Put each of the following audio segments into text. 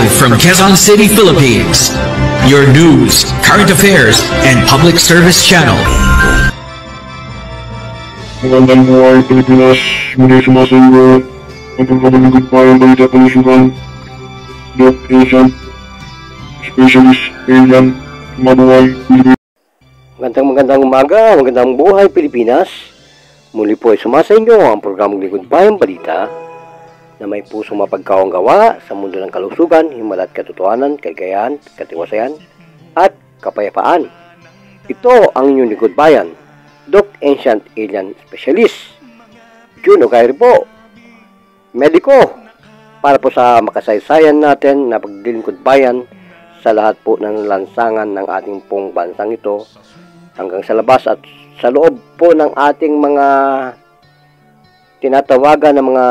Live from Quezon City, Philippines. Your news, current affairs, and public service channel. Magandang buhay Pilipinas, muli sumasayo ang programa ng Gudbayan Balita Kalusugan. Doc Asian, Specialist Alien, Mabuhay Pilipinas. Magandang umaga, magandang buhay Pilipinas. Muli po ay sumasa inyo ang programang Likod Bayan Balita na may pusong mapagkawang gawa sa mundo ng kalusugan, himala at katotohanan, kagayahan, katiwasayan, at kapayapaan. Ito ang inyong Likod Bayan, Doc Ancient Alien Specialist, Juno Kairi po, mediko, para po sa makasaysayan natin na paglilingkod bayan sa lahat po ng lansangan ng ating pong bansang ito, hanggang sa labas at sa loob po ng ating mga tinatawagan ng mga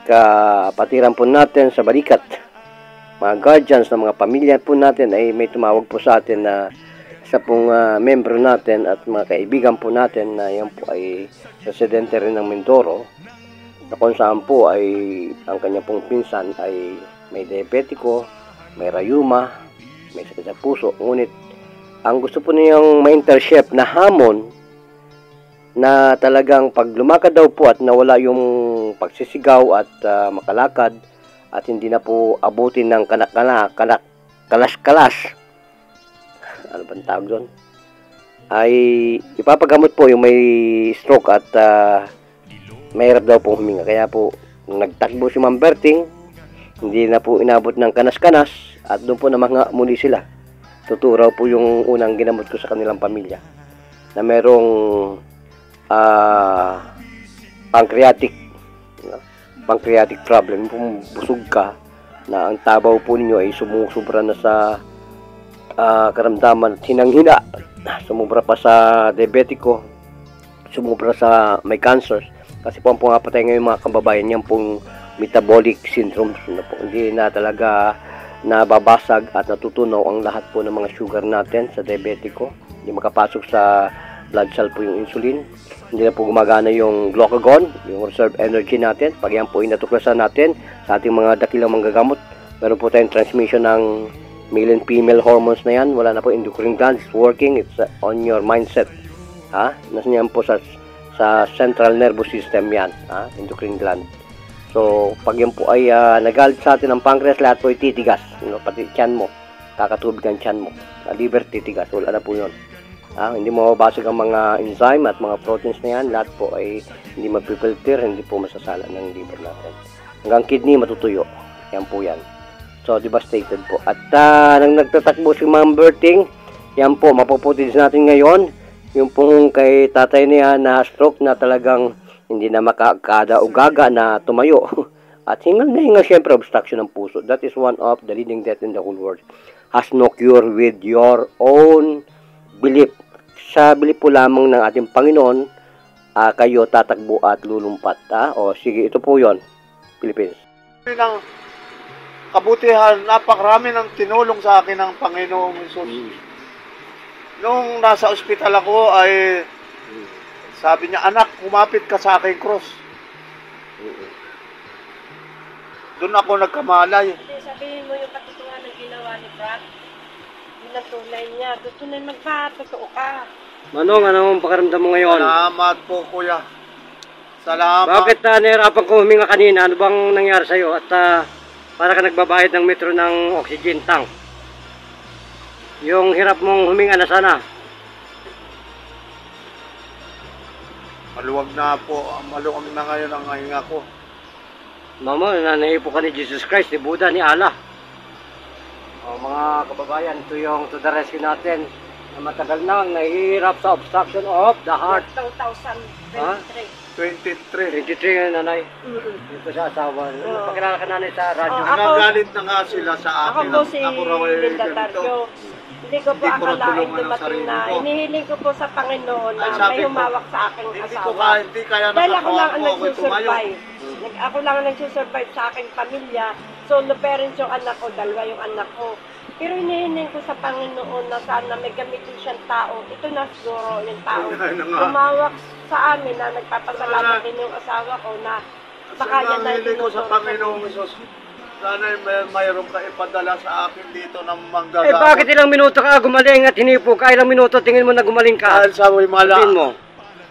kapatiran po natin sa balikat, mga guardians ng mga pamilya po natin. Ay may tumawag po sa atin na isa pong membro natin at mga kaibigan po natin na yan po ay residente rin ng Mindoro, na kung saan po ay ang kanya pong pinsan ay may diabetiko, may rayuma, may sakit sa puso. Ngunit ang gusto po niyang ma-intercept na hamon na talagang pag lumakad daw po at nawala yung pagsisigaw at makalakad at hindi na po abutin ng kalas-kalas, ano bang tawag doon, ay ipapagamot po yung may stroke at mahirap daw po huminga. Kaya po nagtakbo si Ma'am Berting, hindi na po inabot ng kanas-kanas at doon po namanga muli sila. Tuturaw po yung unang ginamot ko sa kanilang pamilya na merong pancreatic problem. Kung busog ka na ang tabaw po ninyo ay sumusubra na sa karamdaman at hinang-hina, sumubra pa sa diabetiko, sumubra sa may cancer, kasi po ang pangapatay ngayon mga kababayan yan pong metabolic syndrome na po, hindi na talaga nababasag at natutunaw ang lahat po ng mga sugar natin sa diabetiko. Hindi makapasok sa blood cell po yung insulin, hindi na po gumagana yung glucagon, yung reserve energy natin. Pag yan po inatuklasan natin sa ating mga dakilang manggagamot, meron po tayong transmission ng male and female hormones na yan. Wala na po endocrine gland, it's working, it's on your mindset. Nasa yan po sa central nervous system yan, endocrine gland. So pag yan po ay nagalit sa atin ang pancreas, lahat po ay titigas, pati tiyan mo, kakatubig ang tiyan mo, liver titigas, wala na po yun. Hindi mo mabasag ang mga enzyme at mga proteins na yan, lahat po ay hindi mapipilter, hindi po masasala ng liver natin. Hanggang kidney matutuyo, yan po yan. So devastated po. At nang nagtatakbo si Ma'am Berting, yan po, mapuputis natin ngayon, yung pong kay tatay niya na stroke na talagang hindi na makakada o gaga na tumayo. At hingal na hingal, syempre, obstruction ng puso. That is one of the leading death in the whole world. Has no cure with your own belief. Sa belief po lamang ng ating Panginoon, kayo tatakbo at lulumpat. O sige, ito po yon, Philippines. Ng kabutihan, napakarami ng tinulong sa akin ng Panginoong Jesus. Nung nasa ospital ako ay sabi niya, anak, kumapit ka sa aking cross. Doon ako nagkamalay. Sabihin mo yung katotohanan ng ginawa ni Brad. Bilang tunay niya. Tunay magpatotoo ka. Manong, anong pakiramdam mo ngayon? Salamat po, kuya. Salamat. Bakit nahirapan ko huminga kanina? Ano bang nangyari sa'yo? At para ka nagbabayad ng metro ng oxygen tank. Yung hirap mong huminga na sana. Maluwag na po. Maluwag na ngayon ang hinga ko. Mama, nanaipo ka ni Jesus Christ, ni Buddha, ni Allah. Mga kababayan, ito yung to the rescue natin na matagal nang nahihirap sa obstruction of the heart. 2023. 23 yung nanay. Dito sa asawa. Pakilala ka nanay sa radyo. Nagalit na nga sila sa akin. Ako po si raw ay Linda ganito. Tario. Hindi ko po akalain dumating na. Inihiling ko po sa Panginoon na may humawak sa aking asawa. Hindi kaya Dahil ako lang ang nakakuha ako tumayo. nagsusurvive. Ako lang ang nagsusurvive sa aking pamilya. Solo parents yung anak ko, dalawa yung anak ko. Pero hinihiling ko sa Panginoon na sana may gamitin siyang tao. Ito na siguro yung tao. Humawak sa amin na nagpapasalamat din yung asawa ko na baka yan na ko sa Panginoong Jesus. Sana mayroon ka ipadala sa akin dito ng Eh manggagamot. bakit ilang minuto ka gumaling at hinipo ka? Ilang minuto tingin mo na gumaling ka? Dahil sa Wimala, Tingin mo.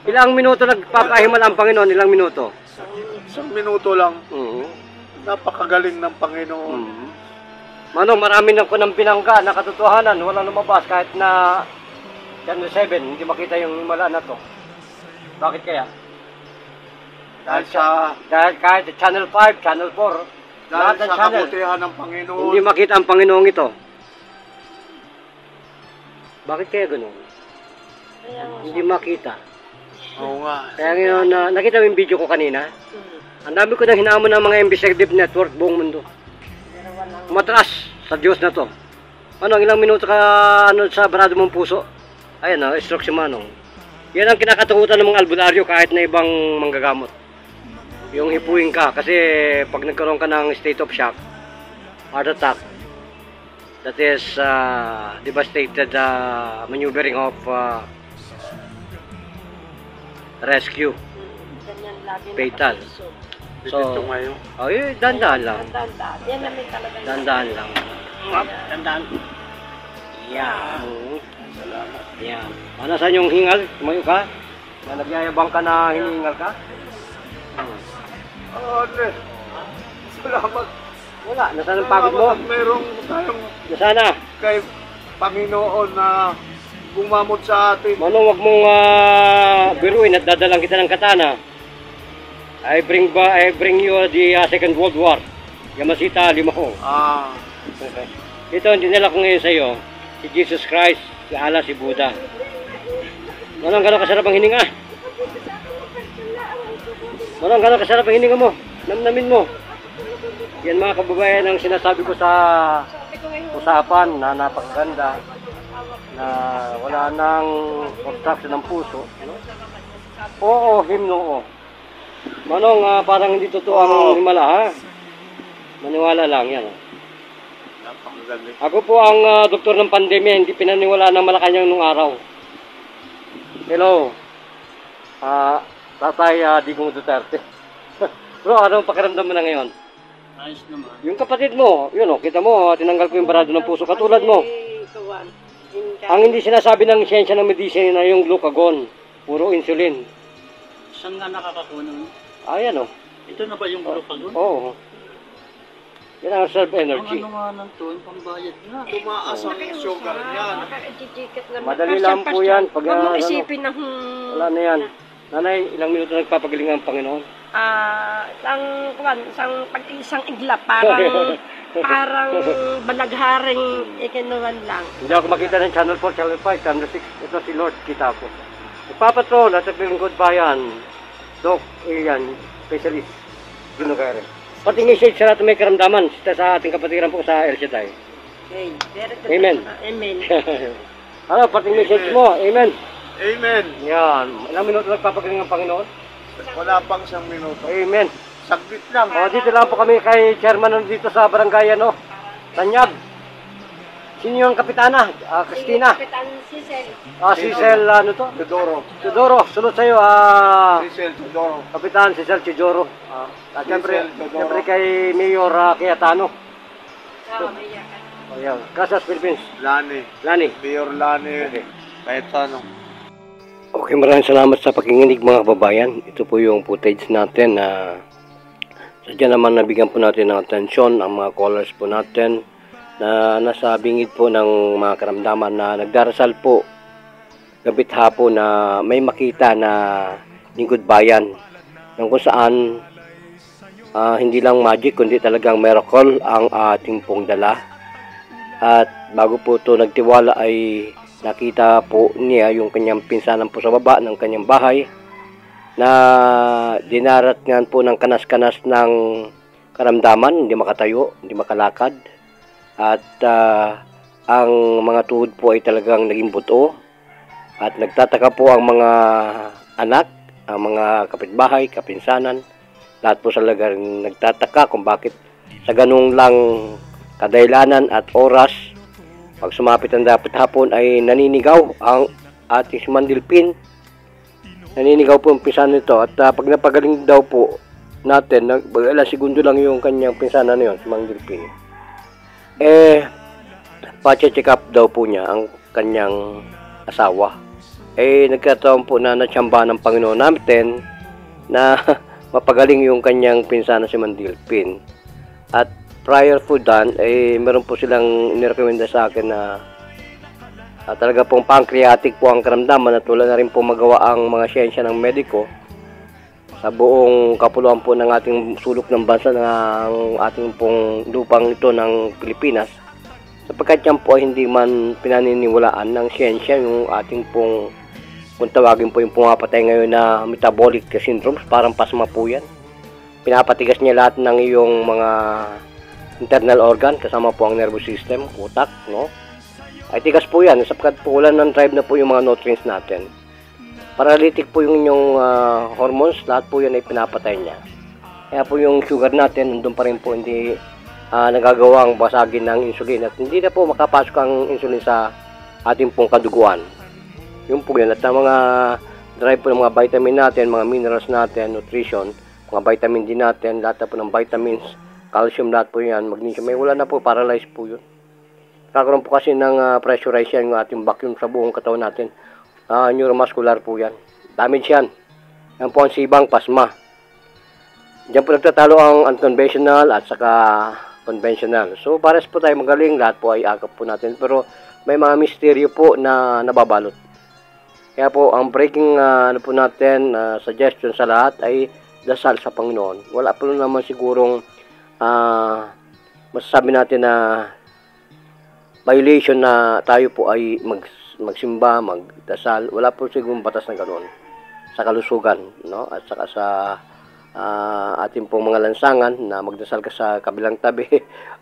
Ilang minuto nagpapahimala ang Panginoon? Ilang minuto? isang minuto lang, Oo. napakagaling ng Panginoon. Manong, marami na ko ng binangga na katotohanan. Walang lumabas kahit na Channel 7. Hindi makita yung himala na to. Bakit kaya? Dahil kahit Channel 5, Channel 4, lahat Dahil ng sa channel, kabutihan ng Panginoon. hindi makita ang Panginoong ito. Bakit kaya ganun? Hindi makita. Oo nga. Kaya ngayon, nakita mo yung video ko kanina? Ang dami ko nang hinamon ng mga investigative network buong mundo. Matras sa Diyos na to. Manong, ilang minuto ka sa barado mong puso? Ayan, stroke si Manong. Yan ang kinakatakutan ng mga albularyo kahit na ibang manggagamot. Yung hipuin ka kasi pag nagkaroon ka ng state of shock, heart attack, that is devastated maneuvering of rescue, Ganyan lagi fatal. Dito ngayon. Oh, dandan lang. Dandan. Yan namin talaga. Dandan lang. Dandan. Yan. Salamat. Yan. Saan yung hingal? Tumayo ka? Na nagyayabang ka na hinihingal ka? Ate, salamat. Wala. Nasaan ang pagod mo? At mayroong tayong Nasaan na? kay Panginoon na gumamot sa atin. Manong, wag mong biruin at dadalang kita ng katana. I bring you the Second World War. Yamasita 5. Ito ang dinala ko ngayon sa iyo. Si Jesus Christ, si Allah, si Buddha. Manong, gano'ng kasarap ang hininga? Manong, gano'ng kasarap ang hininga mo? Namnamin mo. Yan mga kababayan ang sinasabi ko sa usapan na napakaganda, na wala nang obstruction ng puso. Oo, himno. Manong, parang hindi totoo ang himala, ha? Maniwala lang yan. Napakagaling. Ako po ang doktor ng pandemya, hindi pinaniwala ng Malacanang nung araw. Hello. Tatay Digong Duterte. Bro, anong pakiramdam mo na ngayon? Ayos naman. Yung kapatid mo, yun kita mo, tinanggal ko yung barado ng puso, katulad mo. Ang hindi sinasabi ng siyensya ng medicine na yung glucagon, puro insulin. Saan nga nakakakunan? Ayan Ito na ba yung glucagon? Oo. Yan ang self Ang energy. ano nga ng tuon, pambayad na. Tumaas ang sugar niyan. Madali lang po yan. Pag, Huwag mong isipin na wala na yan. Nanay, ilang minuto nagpapagaling ang Panginoon? isang iglap, parang balagharing ikinuwan lang. Hindi ako makita ng Channel 4, Channel 5, Channel 6. Ito si Lord, kita ko. Ipapatrol at naglilingkod bayan. Doc, yan, specialist. Ginugare. Pati message sa lahat may karamdaman sa ating kapatiran po sa El Shaddai. Okay, very good. Amen. Amen. Ano, pati message mo. Amen. Amen. Yan. Ilang minuto nagpapagaling ang Panginoon? Wala pang 1 minuto. Amen. Saglit lang. Dito lang po kami kay chairman dito sa barangay, Tanyag. Sino yung kapitana? Christina. Kapitan Cecil. Cecil, Teodoro. Teodoro. Sunod sa'yo, Cecil Teodoro. Kapitan Cecil Chidoro. At siyempre kay Mayor Cayetano. Ayan. Casas, Philippines. Lani. Mayor Lani. Okay. Kahit ano. Okay, maraming salamat sa pakikinig mga kababayan. Ito po yung footage natin na sadya naman nabigyan po natin ng atensyon ang mga callers po natin na nasa bingid po ng mga karamdaman na nagdarasal po gabit hapon na may makita na lingkod bayan ng kung saan hindi lang magic kundi talagang miracle ang ating pong dala. At bago po ito nagtiwala ay nakita po niya yung kanyang pinsanan po sa baba ng kanyang bahay na dinarat nga po ng kanas-kanas ng karamdaman, hindi makatayo, hindi makalakad. At ang mga tuhod po ay talagang naging buto. At nagtataka po ang mga anak, ang mga kapitbahay, kapinsanan, lahat po talaga nagtataka kung bakit sa ganung lang kadailanan at oras pag sumapit ang dapat hapon ay naninigaw ang ating si Mandilpin. Naninigaw po ang pinsan nito at pag napagaling daw po natin, ilang segundo lang yung kanyang pinsana na yun, si Mang Delpin. Pa-check up daw po niya ang kanyang asawa. Nagkataon po na natsyamba ng Panginoon natin na mapagaling yung kanyang pinsana si Mang Delpin. At prior po dan, meron po silang nirekomenda sa akin na talaga pong pancreatic po ang karamdaman at wala na rin po magawa ang mga siyensya ng mediko sa buong kapuluan po ng ating sulok ng bansa ng ating pong lupang ito ng Pilipinas, sapagkat yan po ay hindi man pinaniniwalaan ng siyensya yung ating pong, kung tawagin po yung pumapatay ngayon na metabolic syndromes, parang pasma po yan. Pinapatigas niya lahat ng iyong mga internal organ, kasama po ang nervous system, utak, no? Ay tigas po yan, sapagkat po wala ng drive na po yung mga nutrients natin. Paralytic po yung inyong hormones, lahat po yan ay pinapatay niya. Kaya po yung sugar natin, nandun pa rin po, hindi nagagawang basagin ng insulin. At hindi na po makapasok ang insulin sa ating pong kaduguan. Yung po yun, at ang mga drive po ng mga vitamin natin, mga minerals natin, nutrition, mga vitamin D natin, lahat na po ng vitamins, calcium, lahat po yan, magnesium, may wala na po, paralyzed po yun. Kakaroon po kasi ng pressurize yan yung ating vacuum sa buong katawan natin. Neuromuscular po yan. Damage yan. Yan po ang sibang pasma. Diyan po nagtatalo ang unconventional at saka conventional. So, pares po tayo magaling. Lahat po ay agap po natin. Pero may mga misteryo po na nababalot. Kaya po, ang breaking po natin, suggestion sa lahat ay dasal sa Panginoon. Wala po naman sigurong masasabi natin na violation na tayo po ay magsimba, magdasal. Wala po sigurong batas na ganoon sa kalusugan, no? At saka sa ating pong mga lansangan na magdasal ka sa kabilang tabi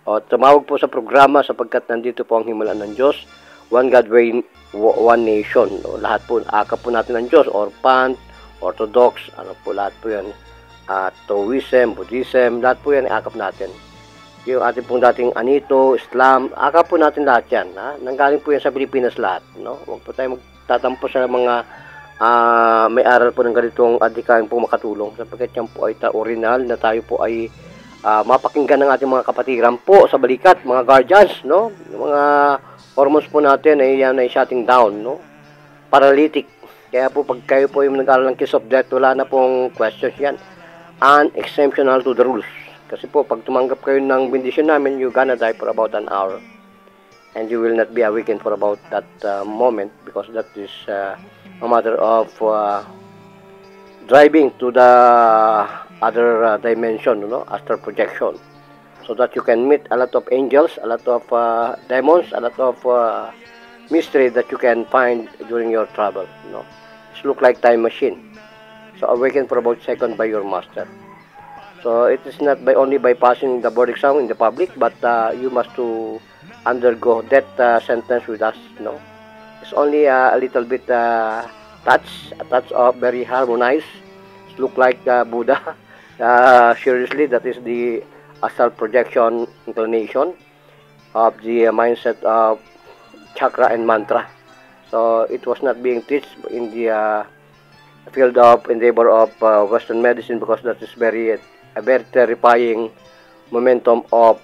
o tumawag po sa programa sapagkat nandito po ang himala ng Diyos. One God, one nation. No? Lahat po, akap po natin ng Diyos, Orpan, Orthodox, ano po, lahat po yan. Taoism, Buddhism, lahat po yan akap natin. Yung ating pong dating Anito, Islam, akap po natin lahat yan. Ha? Nanggaling po yan sa Pilipinas lahat. No? Huwag po tayo magtatampo sa mga may aral po ng ganitong adhikain po makatulong. Sapagkat yan po ay original na tayo po ay mapakinggan ng ating mga kapatiran po sa balikat, mga guardians. No? Yung mga hormones po natin ay yan ay shutting down. No? Paralytic. Kaya po pag kayo po yung nag-aral ng kiss of death, wala na pong questions yan. Unexceptional to the rules. Kasi po, pag tumanggap kayo ng bendisyon namin, you gonna die for about an hour. And you will not be awakened for about that moment because that is a matter of driving to the other dimension, astral projection. So that you can meet a lot of angels, a lot of demons, a lot of mystery that you can find during your travel. It looks like time machine. So awakened for about a second by your master. So it is not only by passing the board exam in the public, but you must to undergo that sentence with us. It's only a little bit a touch of very harmonized. It look like Buddha. Seriously, that is the astral projection inclination of the mindset of chakra and mantra. So it was not being taught in the field of endeavor of Western medicine because that is a very terrifying momentum of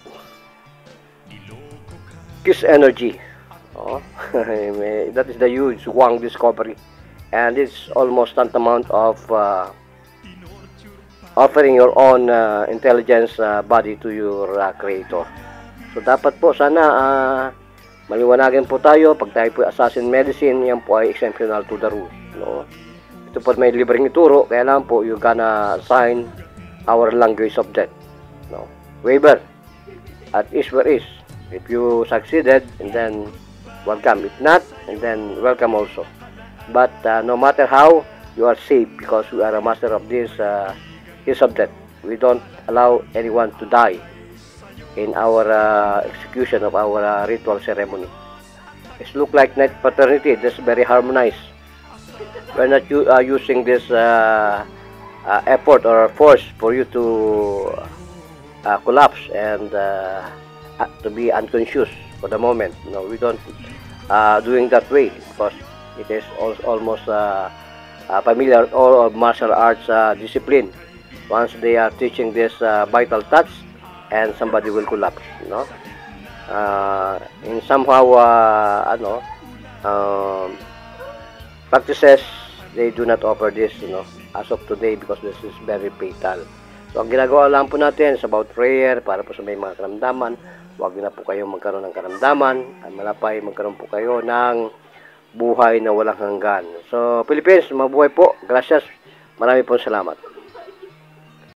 kiss energy. That is the huge Wang discovery, and it's almost tantamount of offering your own intelligence body to your creator. So dapat po sana maliwanagin po tayo pag tayo po assassin medicine, yan po ay exceptional to the rule. Ito po may libreng ituro, kaya lang po you gonna sign our language of death. Waiver at is where is. If you succeeded, and then welcome. If not, and then welcome also. But no matter how, you are safe because we are a master of this subject. We don't allow anyone to die in our execution of our ritual ceremony. It looks like night fraternity. This is very harmonized. We're not using this effort or force for you to collapse and to be unconscious for the moment. No, we don't doing that way because it is almost familiar all of martial arts discipline once they are teaching this vital touch, and somebody will collapse, no? In somehow practices, they do not offer this, as of today, because this is very fatal. So ang ginagawa lang po natin is about prayer para po sa may mga karamdaman. Huwag na po kayo magkaroon ng karamdaman, malapay magkaroon po kayo ng buhay na walang hanggan. So Philippines, mabuhay po. Gracias. Marami pong salamat.